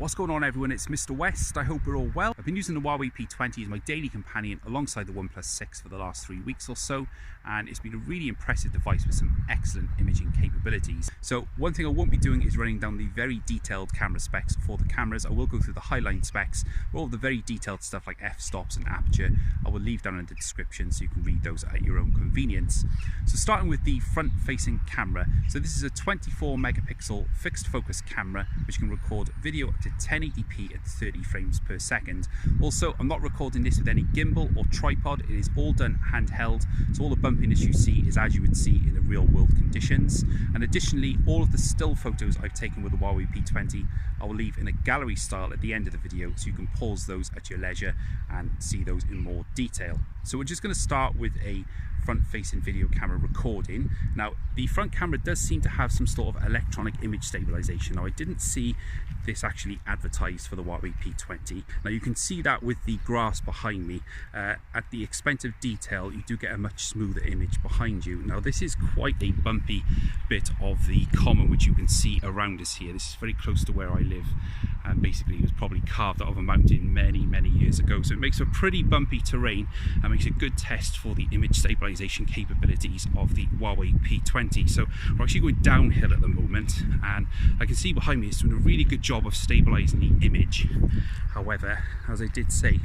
What's going on, everyone? It's Mr. West. I hope you're all well. I've been using the Huawei P20 as my daily companion alongside the OnePlus 6 for the last 3 weeks or so, and it's been a really impressive device with some excellent imaging capabilities. So one thing I won't be doing is running down the very detailed camera specs for the cameras. I will go through the highline specs, all of the very detailed stuff like f-stops and aperture. I will leave down in the description so you can read those at your own convenience. So starting with the front-facing camera. So this is a 24 megapixel fixed focus camera which can record video up to 1080p at 30 frames per second. Also, I'm not recording this with any gimbal or tripod. It is all done handheld, so all the bumpiness you see is as you would see in the real world conditions. And additionally, all of the still photos I've taken with the Huawei P20 I will leave in a gallery style at the end of the video, so you can pause those at your leisure and see those in more detail. So we're just going to start with a front-facing video camera recording. Now, the front camera does seem to have some sort of electronic image stabilization. Now, I didn't see this actually advertised for the Huawei P20. Now, you can see that with the grass behind me. At the expense of detail, you do get a much smoother image behind you. Now, this is quite a bumpy bit of the common which you can see around us here. This is very close to where I live, and basically it was probably carved out of a mountain many years ago, so it makes a pretty bumpy terrain and makes a good test for the image stabilization capabilities of the Huawei P20. So we're actually going downhill at the moment, and I can see behind me it's doing a really good job of stabilizing the image. However, as I did say,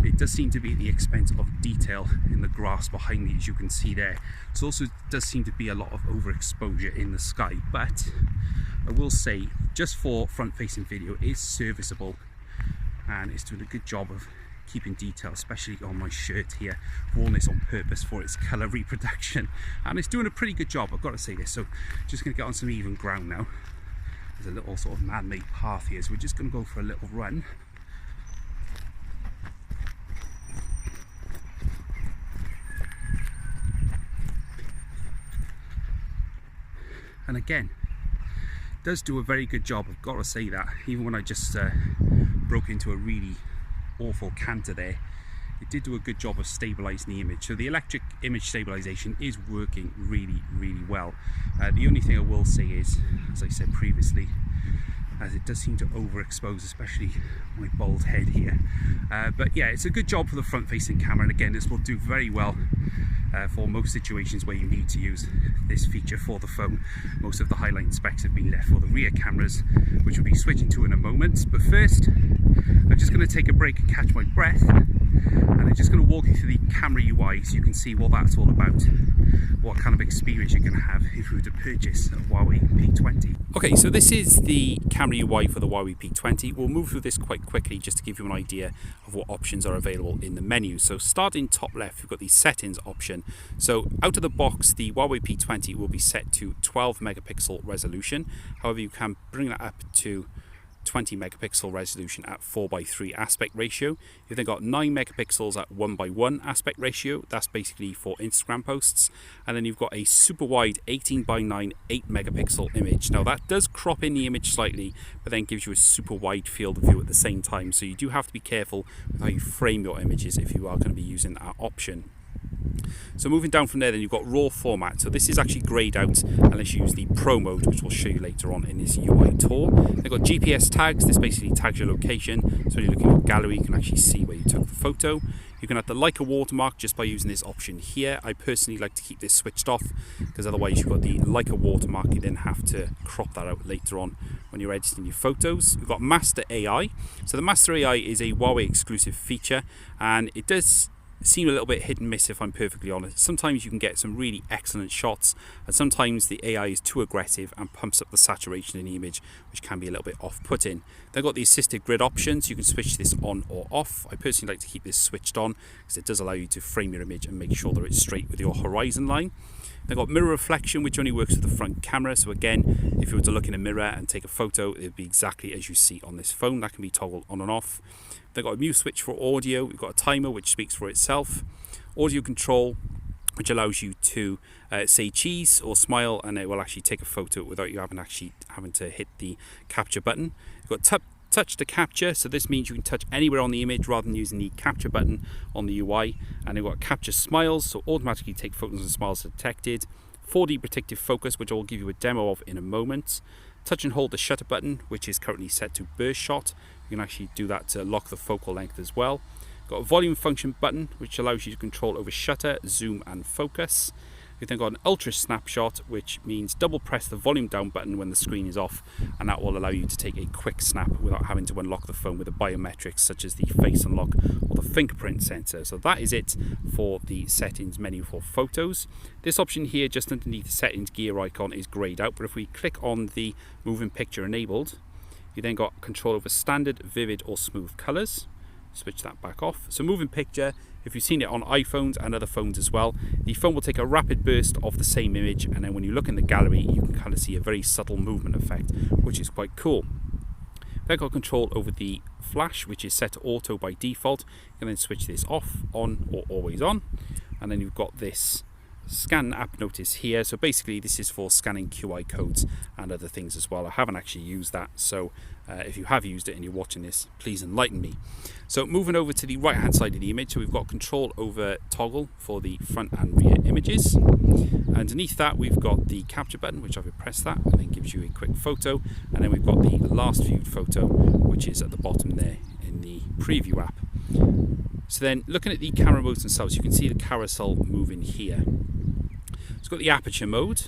it does seem to be at the expense of detail in the grass behind me, as you can see there. It also does seem to be a lot of overexposure in the sky, but I will say, just for front-facing video, it is serviceable and it's doing a good job of keeping detail, especially on my shirt here. I've worn this on purpose for its colour reproduction, and it's doing a pretty good job, I've got to say this. So just going to get on some even ground now. There's a little sort of man-made path here, so we're just going to go for a little run. And again, does do a very good job, I've got to say that. Even when I just broke into a really awful canter there, it did do a good job of stabilizing the image. So the electric image stabilization is working really well. The only thing I will say is, as I said previously, as it does seem to overexpose, especially my bald head here. But yeah, it's a good job for the front-facing camera, and again, this will do very well for most situations where you need to use this feature for the phone. Most of the highlight specs have been left for the rear cameras, which we'll be switching to in a moment. But first, I'm just going to take a break and catch my breath, and I'm just going to walk you through the camera UI so you can see what that's all about, what kind of experience you're going to have if you were to purchase a Huawei P20. Okay, so this is the camera UI for the Huawei P20. We'll move through this quite quickly just to give you an idea of what options are available in the menu. So starting top left, we've got the settings option. So out of the box, the Huawei P20 will be set to 12 megapixel resolution. However, you can bring that up to 20 megapixel resolution at 4:3 aspect ratio. You've then got 9 megapixels at 1:1 aspect ratio. That's basically for Instagram posts. And then you've got a super wide 18:9 8 megapixel image. Now that does crop in the image slightly, but then gives you a super wide field of view at the same time. So you do have to be careful with how you frame your images if you are going to be using that option. So moving down from there, then you've got raw format. So this is actually grayed out unless you use the Pro mode, which we'll show you later on in this UI tour. They've got GPS tags. This basically tags your location, so when you're looking at your gallery, you can actually see where you took the photo. You can add the Leica watermark just by using this option here. I personally like to keep this switched off, because otherwise you've got the Leica watermark, you then have to crop that out later on when you're editing your photos. You've got Master AI. So the Master AI is a Huawei exclusive feature, and it does seem a little bit hit and miss, if I'm perfectly honest. Sometimes you can get some really excellent shots, and sometimes the AI is too aggressive and pumps up the saturation in the image, which can be a little bit off-putting. They've got the assisted grid options. You can switch this on or off. I personally like to keep this switched on because it does allow you to frame your image and make sure that it's straight with your horizon line. They've got mirror reflection, which only works with the front camera. So again, if you were to look in a mirror and take a photo, it would be exactly as you see on this phone. That can be toggled on and off. They've got a mute switch for audio. We've got a timer which speaks for itself. Audio control, which allows you to say cheese or smile, and it will actually take a photo without you having to hit the capture button. You've got touch to capture, so this means you can touch anywhere on the image rather than using the capture button on the UI. And they've got capture smiles, so automatically take photos and smiles detected. 4D predictive focus, which I will give you a demo of in a moment. touch and hold the shutter button, which is currently set to burst shot. You can actually do that to lock the focal length as well. Got a volume function button, which allows you to control over shutter, zoom and focus. We've then got an ultra snapshot, which means double press the volume down button when the screen is off, and that will allow you to take a quick snap without having to unlock the phone with the biometrics such as the face unlock or the fingerprint sensor. So that is it for the settings menu for photos. This option here just underneath the settings gear icon is greyed out, but if we click on the moving picture enabled, you then got control over standard, vivid or smooth colours. Switch that back off. So moving picture, if you've seen it on iPhones and other phones as well, the phone will take a rapid burst of the same image, and then when you look in the gallery you can kind of see a very subtle movement effect, which is quite cool. Then got control over the flash, which is set to auto by default. You can then switch this off, on or always on, and then you've got this scan app notice here. So basically this is for scanning QR codes and other things as well. I haven't actually used that, so if you have used it and you're watching this, please enlighten me. So moving over to the right hand side of the image, so we've got control over toggle for the front and rear images. Underneath that we've got the capture button, which I will press that and then gives you a quick photo, and then we've got the last viewed photo, which is at the bottom there in the preview app. So then looking at the camera modes themselves, you can see the carousel moving here. It's got the aperture mode,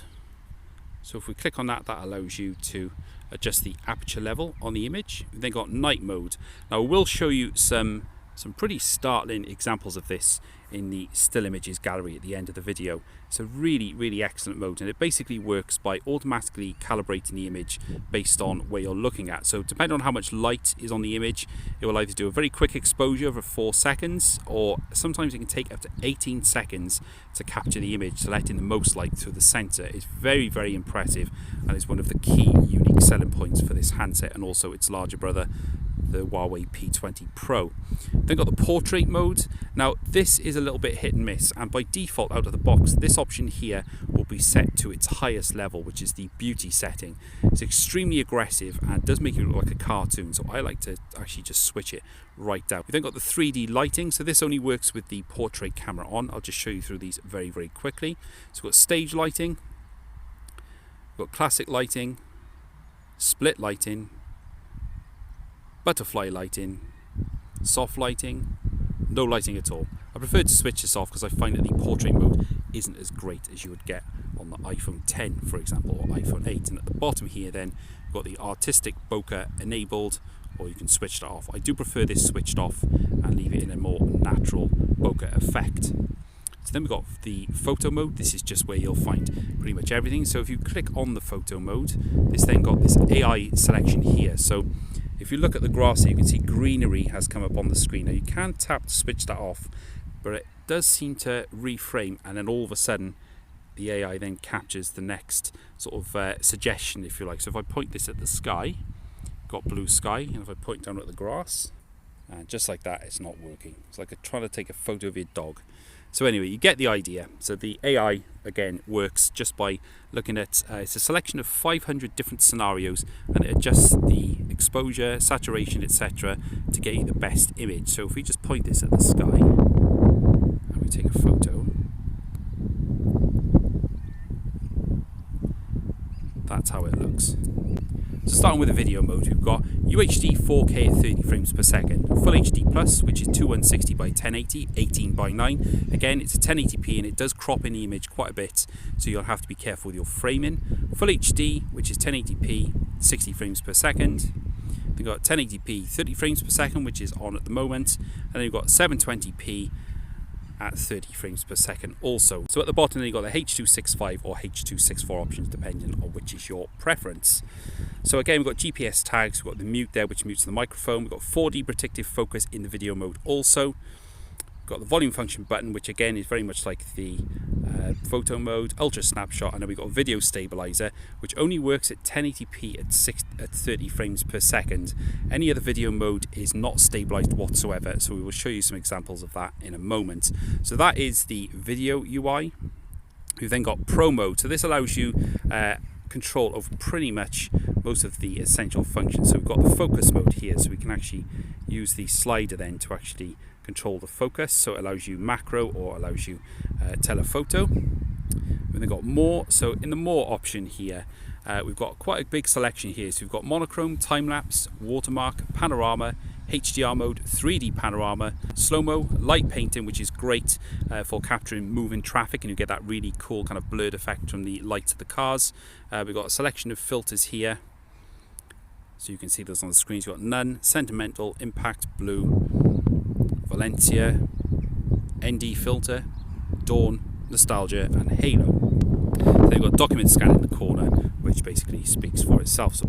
so if we click on that, that allows you to adjust the aperture level on the image. We've then got night mode. Now we'll show you some pretty startling examples of this in the still images gallery at the end of the video. It's a really excellent mode, and it basically works by automatically calibrating the image based on where you're looking at. So depending on how much light is on the image, it will either do a very quick exposure over 4 seconds, or sometimes it can take up to 18 seconds to capture the image to let in the most light through the center. It's very impressive, and is one of the key unique selling points for this handset and also its larger brother, the Huawei P20 Pro. Then got the portrait mode. Now this is a little bit hit and miss, and by default out of the box this option here will be set to its highest level, which is the beauty setting. It's extremely aggressive and does make it look like a cartoon, so I like to actually just switch it right down. We've then got the 3D lighting, so this only works with the portrait camera on. I'll just show you through these very quickly. So we've got stage lighting, we've got classic lighting, split lighting, butterfly lighting, soft lighting, no lighting at all. I prefer to switch this off because I find that the portrait mode isn't as great as you would get on the iPhone 10, for example, or iPhone 8. And at the bottom here then, you've got the artistic bokeh enabled, or you can switch that off. I do prefer this switched off and leave it in a more natural bokeh effect. So then we've got the photo mode. This is just where you'll find pretty much everything. So if you click on the photo mode, this then got this AI selection here. So if you look at the grass here, you can see greenery has come up on the screen. Now you can tap to switch that off, but it does seem to reframe, and then all of a sudden the AI then captures the next sort of suggestion, if you like. So if I point this at the sky, got blue sky, and if I point down at the grass, and just like that, it's not working. It's like trying to take a photo of your dog. So anyway, you get the idea. So the AI again works just by looking at it's a selection of 500 different scenarios, and it adjusts the exposure, saturation, etc. to get you the best image. So if we just point this at the sky and we take a photo, that's how it looks. So starting with the video mode, we've got UHD 4K at 30 frames per second, Full HD Plus, which is 2160 by 1080, 18 by 9. Again, it's a 1080p and it does crop in the image quite a bit, so you'll have to be careful with your framing. Full HD, which is 1080p, 60 frames per second. Then got 1080p, 30 frames per second, which is on at the moment. And then you've got 720p at 30 frames per second also. So at the bottom then you've got the H.265 or H.264 options depending on which is your preference. So again, we've got GPS tags, we've got the mute there which mutes the microphone, we've got 4D predictive focus in the video mode also. We've got the volume function button, which again is very much like the photo mode, ultra snapshot, and then we've got video stabilizer, which only works at 1080p at 30 frames per second. Any other video mode is not stabilized whatsoever, so we will show you some examples of that in a moment. So that is the video UI. We've then got Pro mode, so this allows you control over pretty much most of the essential functions. So we've got the focus mode here, so we can actually use the slider then to actually control the focus. So it allows you macro or allows you telephoto. And they've got more. So in the more option here, we've got quite a big selection here. So we've got monochrome, time-lapse, watermark, panorama, HDR mode, 3D panorama, slow-mo, light painting, which is great for capturing moving traffic, and you get that really cool kind of blurred effect from the lights of the cars. We've got a selection of filters here, so you can see those on the screens. You've got none, sentimental, impact, blue, Valencia, ND filter, dawn, nostalgia, and halo. Then you've got document scan in the corner, which basically speaks for itself.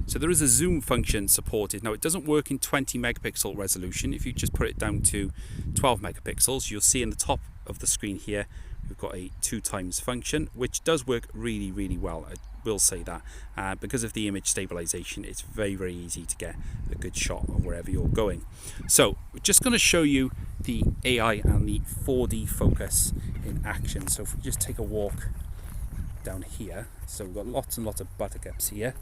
So there is a zoom function supported. Now it doesn't work in 20 megapixel resolution. If you just put it down to 12 megapixels, you'll see in the top of the screen here, we've got a 2x function, which does work really, really well. I will say that. Because of the image stabilization, it's very, very easy to get a good shot of wherever you're going. So we're just going to show you the AI and the 4D focus in action. So if we just take a walk down here, so we've got lots and lots of buttercups here.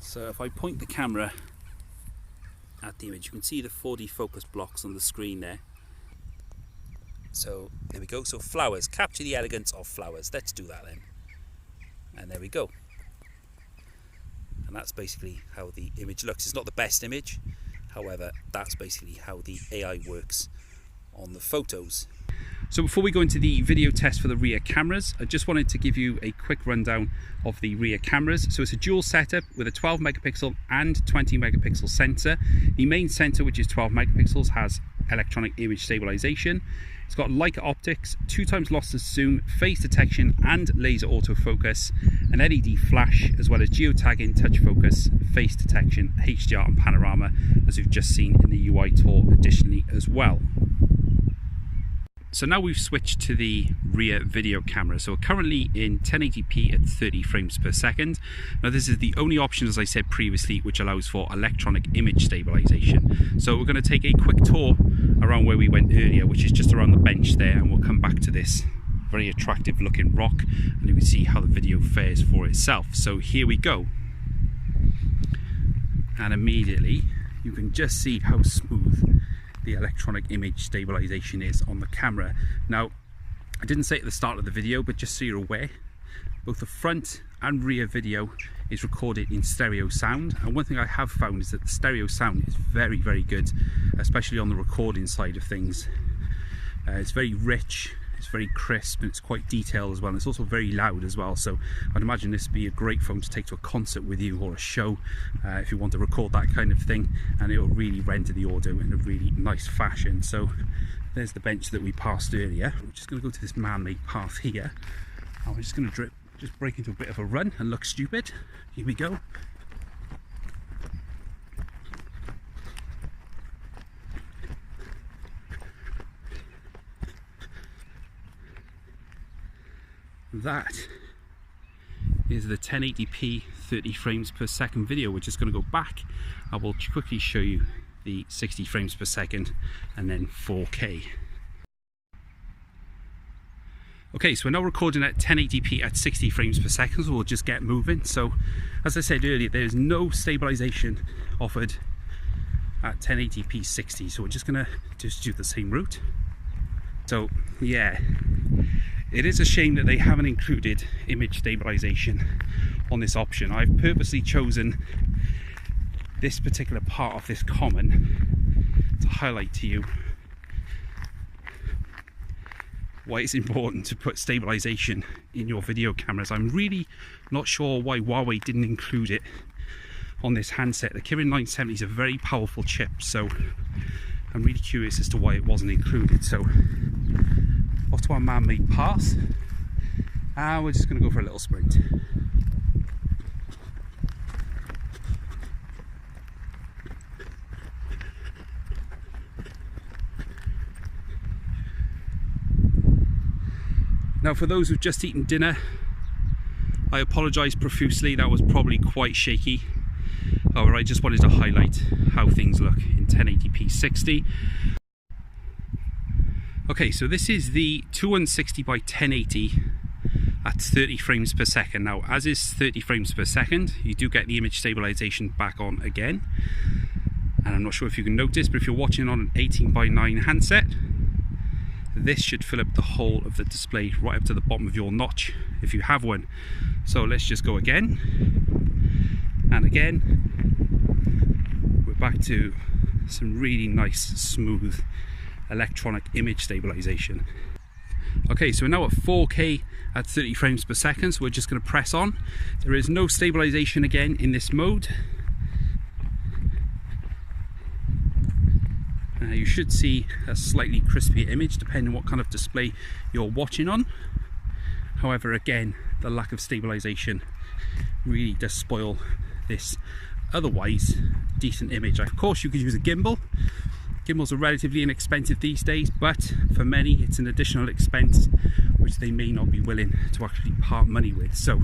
So if I point the camera at the image, you can see the 4D focus blocks on the screen there. So there we go. So flowers, capture the elegance of flowers. Let's do that then. And there we go. And that's basically how the image looks. It's not the best image, however, that's basically how the AI works on the photos. So before we go into the video test for the rear cameras, I just wanted to give you a quick rundown of the rear cameras. So it's a dual setup with a 12 megapixel and 20 megapixel sensor. The main sensor, which is 12 megapixels, has electronic image stabilization. It's got Leica optics, 2x lossless zoom, phase detection and laser autofocus, an LED flash, as well as geo-tagging, touch focus, face detection, HDR and panorama, as we've just seen in the UI tour additionally as well. So now we've switched to the rear video camera. So we're currently in 1080p at 30 frames per second. Now this is the only option, as I said previously, which allows for electronic image stabilization. So we're going to take a quick tour around where we went earlier, which is just around the bench there, and we'll come back to this very attractive looking rock, and you can see how the video fares for itself. So here we go. And immediately you can just see how smooth the electronic image stabilization is on the camera. Now, I didn't say it at the start of the video, but just so you're aware, both the front and rear video is recorded in stereo sound, and one thing I have found is that the stereo sound is very, very good, especially on the recording side of things. It's very rich, it's very crisp, and it's quite detailed as well, and it's also very loud as well. So I'd imagine this would be a great phone to take to a concert with you, or a show, if you want to record that kind of thing, and it will really render the audio in a really nice fashion. So there's the bench that we passed earlier. We're just going to go to this man-made path here, and we're just going to break into a bit of a run and look stupid. Here we go. That is the 1080p 30 frames per second video. We're just going to go back. I will quickly show you the 60 frames per second and then 4K. Okay, so we're now recording at 1080p at 60 frames per second, so we'll just get moving. So as I said earlier, there's no stabilization offered at 1080p 60, so we're just going to do the same route. So yeah, it is a shame that they haven't included image stabilization on this option. I've purposely chosen this particular part of this common to highlight to you why it's important to put stabilization in your video cameras. I'm really not sure why Huawei didn't include it on this handset. The Kirin 970 is a very powerful chip, so I'm really curious as to why it wasn't included. So off to our man-made path, and we're just going to go for a little sprint. Now, for those who've just eaten dinner, I apologise profusely. That was probably quite shaky. However, I just wanted to highlight how things look in 1080p 60. Okay, so this is the 2160 by 1080 at 30 frames per second. Now, as is 30 frames per second, you do get the image stabilization back on again. And I'm not sure if you can notice, but if you're watching on an 18 by 9 handset, this should fill up the whole of the display right up to the bottom of your notch if you have one. So let's just go again and again. We're back to some really nice smooth electronic image stabilization. Okay, so we're now at 4K at 30 frames per second, so we're just going to press on. There is no stabilization again in this mode. You should see a slightly crispier image depending on what kind of display you're watching on. However, again, the lack of stabilization really does spoil this otherwise decent image. Of course, you could use a gimbal. Gimbals are relatively inexpensive these days, but for many it's an additional expense which they may not be willing to actually part money with. So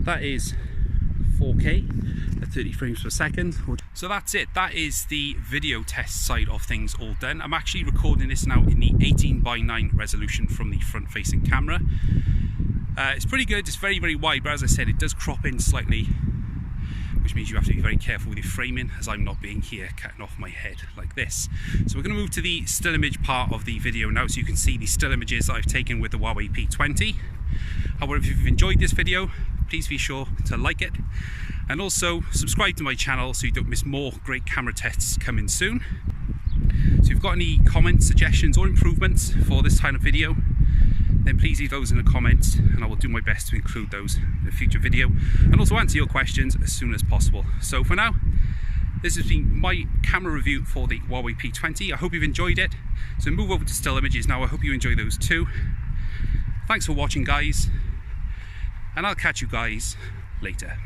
that is 4K at 30 frames per second. So that's it. That is the video test side of things all done. I'm actually recording this now in the 18:9 resolution from the front facing camera. It's pretty good. It's very, very wide, but as I said, it does crop in slightly, which means you have to be very careful with your framing, as I'm not being here cutting off my head like this. So we're going to move to the still image part of the video now, so you can see the still images that I've taken with the Huawei P20. However, if you've enjoyed this video, please be sure to like it and also subscribe to my channel so you don't miss more great camera tests coming soon. So if you've got any comments, suggestions or improvements for this kind of video, then please leave those in the comments and I will do my best to include those in a future video and also answer your questions as soon as possible. So for now, this has been my camera review for the Huawei P20. I hope you've enjoyed it. So move over to still images now. I hope you enjoy those too. Thanks for watching, guys, and I'll catch you guys later.